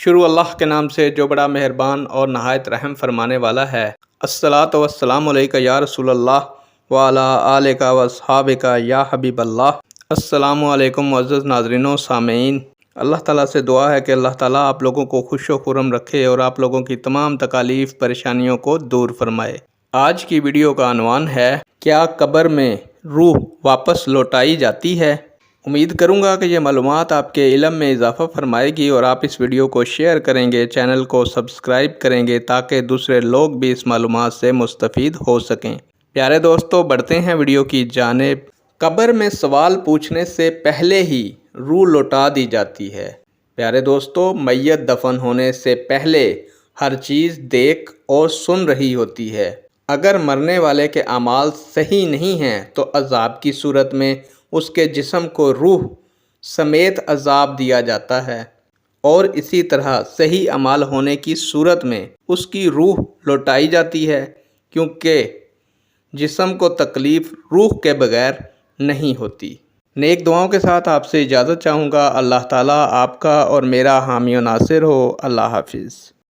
شروع اللہ کے نام سے جو بڑا مہربان اور نہایت رحم فرمانے والا ہے۔ الصلاۃ والسلام علیکہ یا رسول اللہ وعلی آلک واصحابک یا حبیب اللہ۔ السلام علیکم معزز ناظرین و سامعین، اللہ تعالیٰ سے دعا ہے کہ اللہ تعالیٰ آپ لوگوں کو خوش و خرم رکھے اور آپ لوگوں کی تمام تکالیف پریشانیوں کو دور فرمائے۔ آج کی ویڈیو کا عنوان ہے، کیا قبر میں روح واپس لوٹائی جاتی ہے؟ امید کروں گا کہ یہ معلومات آپ کے علم میں اضافہ فرمائے گی اور آپ اس ویڈیو کو شیئر کریں گے، چینل کو سبسکرائب کریں گے تاکہ دوسرے لوگ بھی اس معلومات سے مستفید ہو سکیں۔ پیارے دوستو، بڑھتے ہیں ویڈیو کی جانب۔ قبر میں سوال پوچھنے سے پہلے ہی روح لوٹا دی جاتی ہے۔ پیارے دوستو، میت دفن ہونے سے پہلے ہر چیز دیکھ اور سن رہی ہوتی ہے۔ اگر مرنے والے کے اعمال صحیح نہیں ہیں تو عذاب کی صورت میں اس کے جسم کو روح سمیت عذاب دیا جاتا ہے، اور اسی طرح صحیح اعمال ہونے کی صورت میں اس کی روح لوٹائی جاتی ہے، کیونکہ جسم کو تکلیف روح کے بغیر نہیں ہوتی۔ نیک دعاؤں کے ساتھ آپ سے اجازت چاہوں گا۔ اللہ تعالیٰ آپ کا اور میرا حامی و ناصر ہو۔ اللہ حافظ۔